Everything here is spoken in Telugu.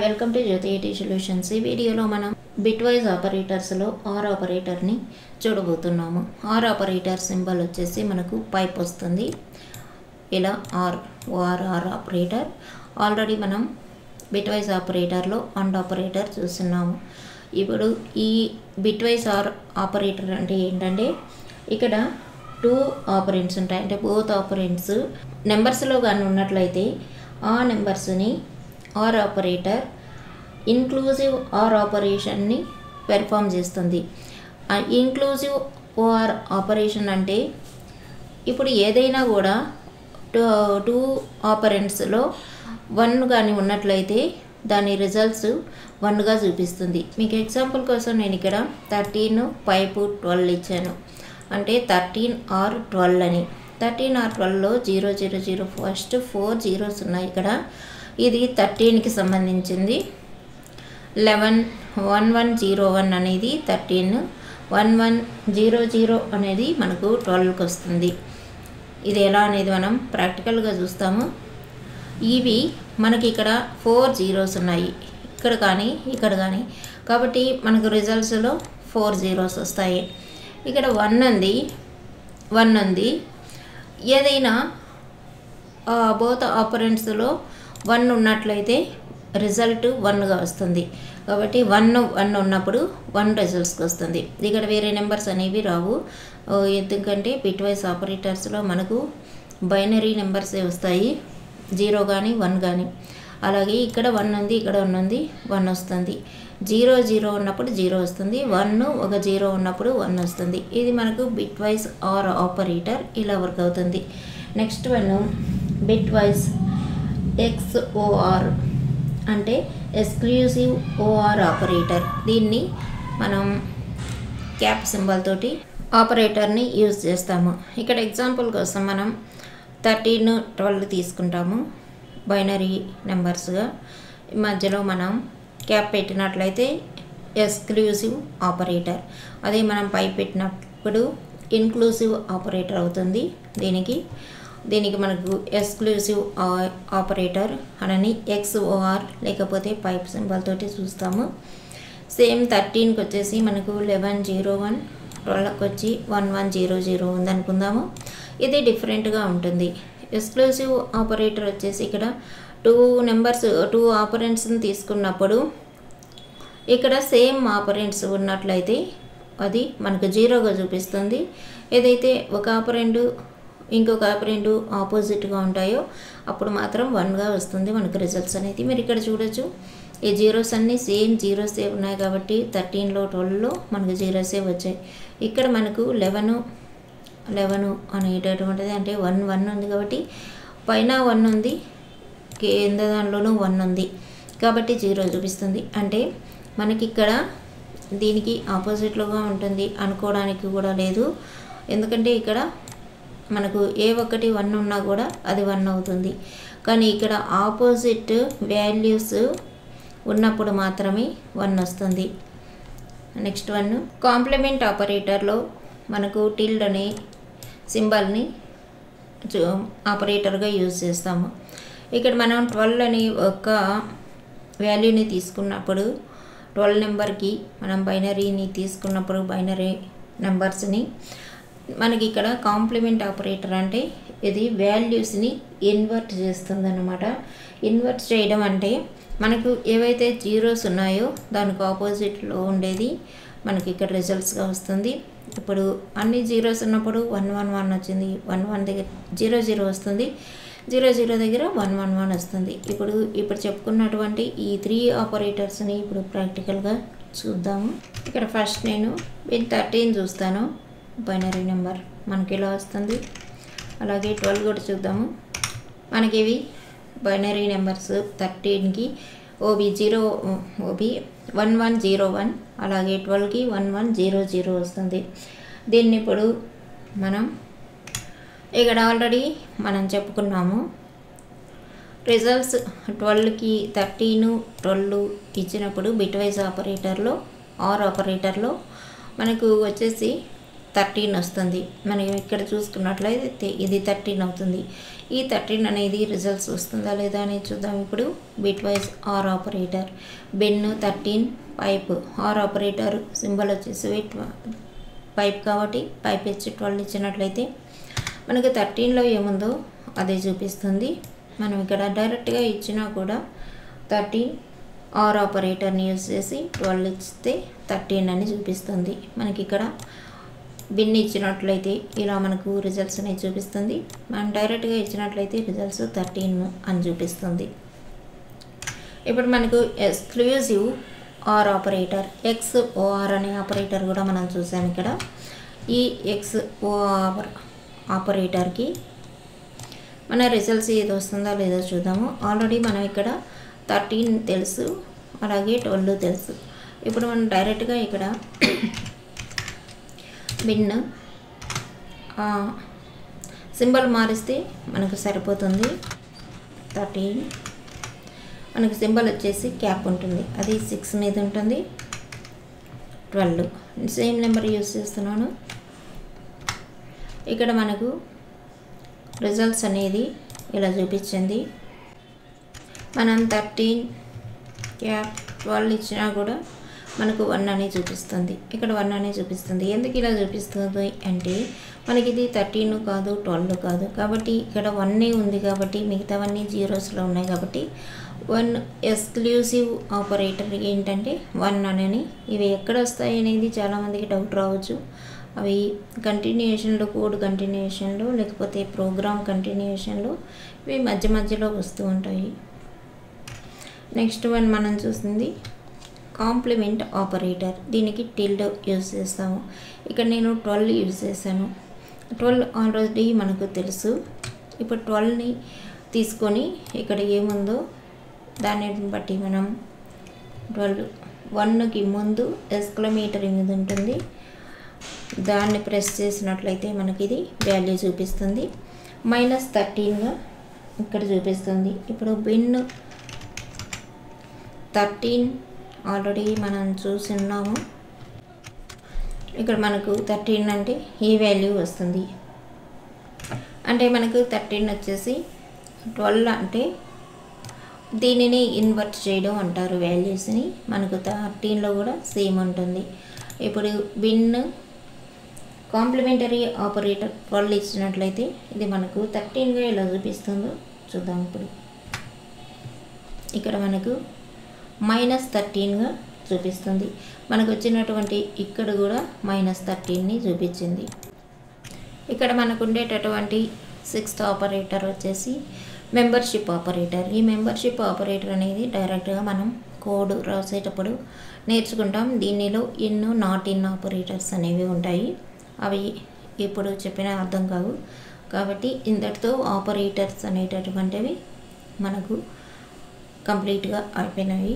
Welcome to Jyothi IT solutions. ఈ వీడియోలో మనం బిట్వైజ్ ఆపరేటర్స్లో ఆర్ ఆపరేటర్ని చూడబోతున్నాము. ఆర్ ఆపరేటర్ సింబల్ వచ్చేసి మనకు పైప్ వస్తుంది. ఇలా ఆర్ ఆపరేటర్ ఆల్రెడీ మనం బిట్వైజ్ ఆపరేటర్లో అండ్ ఆపరేటర్ చూస్తున్నాము. ఇప్పుడు ఈ బిట్వైజ్ ఆపరేటర్ అంటే ఏంటంటే ఇక్కడ 2 ఆపరెంట్స్ ఉంటాయి. అంటే బోత్ ఆపరెంట్స్ నెంబర్స్లో కానీ ఉన్నట్లయితే ఆ నెంబర్స్ని ఆర్ ఆపరేటర్ ఇన్క్లూజివ్ ఆర్ ఆపరేషన్ని పెర్ఫామ్ చేస్తుంది. ఇన్క్లూజివ్ ఆర్ ఆపరేషన్ అంటే ఇప్పుడు ఏదైనా కూడా 2 ఆపరెంట్స్లో 1 కానీ ఉన్నట్లయితే దాని రిజల్ట్స్ 1గా చూపిస్తుంది. మీకు ఎగ్జాంపుల్ కోసం నేను ఇక్కడ 13 పైపు 12 ఇచ్చాను. అంటే 13 ఆర్ 12 అని. 13 ఆర్ 12లో 0 0 0 ఫస్ట్ 4 zeros ఉన్నాయి. ఇక్కడ ఇది 13కి సంబంధించింది. 11 1101 అనేది 13, 1100 అనేది మనకు 12కి వస్తుంది. ఇది ఎలా అనేది మనం ప్రాక్టికల్గా చూస్తాము. ఇవి మనకి ఇక్కడ 4 zeros ఉన్నాయి, ఇక్కడ కానీ ఇక్కడ కానీ. కాబట్టి మనకు రిజల్ట్స్లో 4 zeros వస్తాయి. ఇక్కడ 1 ఉంది. ఏదైనా బోత్ ఆపరెంట్స్లో 1 ఉన్నట్లయితే రిజల్ట్ 1గా వస్తుంది. కాబట్టి 1 ఉన్నప్పుడు 1 రిజల్ట్స్కి వస్తుంది. ఇక్కడ వేరే నెంబర్స్ అనేవి రావు. ఎందుకంటే బిట్వైజ్ ఆపరేటర్స్లో మనకు బైనరీ నెంబర్సే వస్తాయి, 0 కానీ 1 కానీ. అలాగే ఇక్కడ 1 ఉంది, ఇక్కడ 1 ఉంది, 1 వస్తుంది. 0 0 ఉన్నప్పుడు 0 వస్తుంది, 1 ఒక 0 ఉన్నప్పుడు 1 వస్తుంది. ఇది మనకు బిట్వైజ్ ఆర్ ఆపరేటర్ ఇలా వర్క్ అవుతుంది. నెక్స్ట్ వన్ బిట్వైజ్ XOR అంటే ఎక్స్క్లూజివ్ OR ఆపరేటర్. దీన్ని మనం క్యాప్ సింబల్ తోటి ఆపరేటర్ని యూజ్ చేస్తాము. ఇక్కడ ఎగ్జాంపుల్ కోసం మనం 13 12 తీసుకుంటాము బైనరీ నెంబర్స్గా. మధ్యలో మనం క్యాప్ పెట్టినట్లయితే ఎక్స్క్లూజివ్ ఆపరేటర్. అదే మనం పై పెట్టినప్పుడు ఇన్క్లూజివ్ ఆపరేటర్ అవుతుంది. దీనికి మనకు ఎక్స్క్లూజివ్ ఆపరేటర్ అని XOR లేకపోతే పైప్ సింబల్ తోటి చూస్తాము. సేమ్ 13కి వచ్చేసి మనకు 1101, 12కి వచ్చి 1100 ఉందనుకుందాము. ఇది డిఫరెంట్గా ఉంటుంది. ఎక్స్క్లూజివ్ ఆపరేటర్ వచ్చేసి ఇక్కడ 2 ఆపరెంట్స్ని తీసుకున్నప్పుడు ఇక్కడ సేమ్ ఆపరెంట్స్ ఉన్నట్లయితే అది మనకు 0గా చూపిస్తుంది. ఏదైతే ఒక ఆపరెంట్ ఇంకొక ఆపరెంట్ ఆపోజిట్గా ఉంటాయో అప్పుడు మాత్రం 1గా వస్తుంది మనకు రిజల్ట్స్ అనేది. మీరు ఇక్కడ చూడొచ్చు, ఈ జీరోస్ అన్నీ సేమ్ జీరోసే ఉన్నాయి. కాబట్టి 13లో 12లో మనకు జీరోసే వచ్చాయి. ఇక్కడ మనకు 11 అనేటటువంటిది అంటే 1 ఉంది కాబట్టి పైన 1 ఉంది, కింద దానిలోనూ 1 ఉంది కాబట్టి 0 చూపిస్తుంది. అంటే మనకి ఇక్కడ దీనికి ఆపోజిట్లుగా ఉంటుంది అనుకోవడానికి కూడా లేదు. ఎందుకంటే ఇక్కడ మనకు ఏ ఒక్కటి 1 ఉన్నా కూడా అది 1 అవుతుంది. కానీ ఇక్కడ ఆపోజిట్ వాల్యూస్ ఉన్నప్పుడు మాత్రమే 1 వస్తుంది. నెక్స్ట్ వన్ కాంప్లిమెంట్ ఆపరేటర్లో మనకు టిల్డ్ అనే సింబల్ని ఆపరేటర్గా యూజ్ చేస్తాము. ఇక్కడ మనం 12 అనే ఒక వాల్యూని తీసుకున్నప్పుడు 12 నెంబర్కి మనం బైనరీని తీసుకున్నప్పుడు బైనరీ నెంబర్స్ని మనకి ఇక్కడ కాంప్లిమెంట్ ఆపరేటర్ అంటే ఇది వాల్యూస్ని ఇన్వర్ట్ చేస్తుంది అన్నమాట. ఇన్వర్ట్ చేయడం అంటే మనకు ఏవైతే జీరోస్ ఉన్నాయో దానికి ఆపోజిట్లో ఉండేది మనకి ఇక్కడ రిజల్ట్స్గా వస్తుంది. ఇప్పుడు అన్ని జీరోస్ ఉన్నప్పుడు 1 1 1 వచ్చింది, 1 1 దగ్గర 0 0 వస్తుంది, 0 0 దగ్గర 1 1 1 వస్తుంది. ఇప్పుడు చెప్పుకున్నటువంటి ఈ 3 ఆపరేటర్స్ని ఇప్పుడు ప్రాక్టికల్గా చూద్దాము. ఇక్కడ ఫస్ట్ నేను 13 చూస్తాను, బైనరీ నెంబర్ మనకి ఇలా వస్తుంది. అలాగే 12 కూడా చూద్దాము. మనకి ఇవి బైనరీ నెంబర్స్ 13కి OB 1101, అలాగే 12కి 1100 వస్తుంది. దీన్ని ఇప్పుడు మనం ఇక్కడ ఆల్రెడీ మనం చెప్పుకున్నాము. రిజల్ట్స్ 12కి 13 12 ఇచ్చినప్పుడు బిట్వైజ్ ఆపరేటర్లో ఆర్ ఆపరేటర్లో మనకు వచ్చేసి 13 వస్తుంది. మనం ఇక్కడ చూసుకున్నట్లయితే ఇది 13 అవుతుంది. ఈ 13 అనేది రిజల్ట్స్ వస్తుందా లేదా అనేది చూద్దాం. ఇప్పుడు బిట్ వైజ్ ఆర్ ఆపరేటర్ బిన్ 13 పైప్ ఆర్ ఆపరేటర్ సింబల్ వచ్చేసి పైప్ కాబట్టి పైప్ ఇచ్చి 12 ఇచ్చినట్లయితే మనకి 13లో ఏముందో అదే చూపిస్తుంది. మనం ఇక్కడ డైరెక్ట్గా ఇచ్చినా కూడా 13 ఆర్ ఆపరేటర్ని యూజ్ చేసి 12 ఇస్తే 13 అని చూపిస్తుంది. మనకి ఇక్కడ బిన్ ఇచ్చినట్లయితే ఇలా మనకు రిజల్ట్స్ అనేవి చూపిస్తుంది. మనం డైరెక్ట్గా ఇచ్చినట్లయితే రిజల్ట్స్ 13 అని చూపిస్తుంది. ఇప్పుడు మనకు ఎక్స్క్లూజివ్ ఆర్ ఆపరేటర్ XOR అనే ఆపరేటర్ కూడా మనం చూసాం. ఇక్కడ ఈ XOR ఆపరేటర్కి మన రిజల్ట్స్ ఏది వస్తుందో లేదో చూద్దాము. ఆల్రెడీ మనం ఇక్కడ 13 తెలుసు, అలాగే 12 తెలుసు. ఇప్పుడు మనం డైరెక్ట్గా ఇక్కడ బిన్ సింబల్ మారిస్తే మనకు సరిపోతుంది. 13 మనకు సింబల్ వచ్చేసి క్యాప్ ఉంటుంది, అది 6 మీద ఉంటుంది. 12 సేమ్ నెంబర్ యూజ్ చేస్తున్నాను. ఇక్కడ మనకు రిజల్ట్స్ అనేది ఇలా చూపించింది. మనం 13 క్యాప్ 12 ఇచ్చినా కూడా మనకు 1 అని చూపిస్తుంది. ఇక్కడ 1 అని చూపిస్తుంది. ఎందుకు ఇలా చూపిస్తుంది అంటే మనకి ఇది 13 కాదు 12 కాదు కాబట్టి ఇక్కడ 1 ఉంది కాబట్టి మిగతావన్నీ జీరోస్లో ఉన్నాయి కాబట్టి 1 ఎక్స్క్లూసివ్ ఆపరేటర్ ఏంటంటే 1 అని. ఇవి ఎక్కడ వస్తాయి అనేది చాలామందికి డౌట్ రావచ్చు. అవి కంటిన్యూషన్లో కోడ్ కంటిన్యూషన్లో లేకపోతే ప్రోగ్రామ్ కంటిన్యూషన్లో ఇవి మధ్య మధ్యలో వస్తూ ఉంటాయి. నెక్స్ట్ వన్ మనం చూసింది కాంప్లిమెంట్ ఆపరేటర్. దీనికి టిల్డ్ యూజ్ చేస్తాము. ఇక్కడ నేను 12 యూజ్ చేశాను. 12 ఆల్రెడీ మనకు తెలుసు. ఇప్పుడు 12ని తీసుకొని ఇక్కడ ఏముందో దాన్ని బట్టి మనం 12 1కి ముందు ఎక్స్క్లమేటరీ మీద ఉంటుంది. దాన్ని ప్రెస్ చేసినట్లయితే మనకి ఇది వాల్యూ చూపిస్తుంది. -13గా ఇక్కడ చూపిస్తుంది. ఇప్పుడు బిన్ 13 ఆల్రెడీ మనం చూస్తున్నాము. ఇక్కడ మనకు 13 అంటే ఈ వాల్యూ వస్తుంది. అంటే మనకు 13 వచ్చేసి 12 అంటే దీనిని ఇన్వర్ట్ చేయడం అంటారు వాల్యూస్ని. మనకు 13లో కూడా సేమ్ ఉంటుంది. ఇప్పుడు బిన్ కాంప్లిమెంటరీ ఆపరేటర్ 12 ఇచ్చినట్లయితే ఇది మనకు 13గా ఎలా చూపిస్తుందో చూద్దాం. ఇప్పుడు ఇక్కడ మనకు -13గా చూపిస్తుంది. మనకు వచ్చినటువంటి ఇక్కడ కూడా -13ని చూపించింది. ఇక్కడ మనకు ఉండేటటువంటి 6th ఆపరేటర్ వచ్చేసి మెంబర్షిప్ ఆపరేటర్. ఈ మెంబర్షిప్ ఆపరేటర్ అనేది డైరెక్ట్గా మనం కోడ్ రాసేటప్పుడు నేర్చుకుంటాం. దీనిలో ఇన్ నాట్ ఇన్ ఆపరేటర్స్ అనేవి ఉంటాయి. అవి ఇప్పుడు చెప్పిన అర్థం కావు కాబట్టి ఇంతటితో ఆపరేటర్స్ అనేటటువంటివి మనకు కంప్లీట్గా అయిపోయినవి.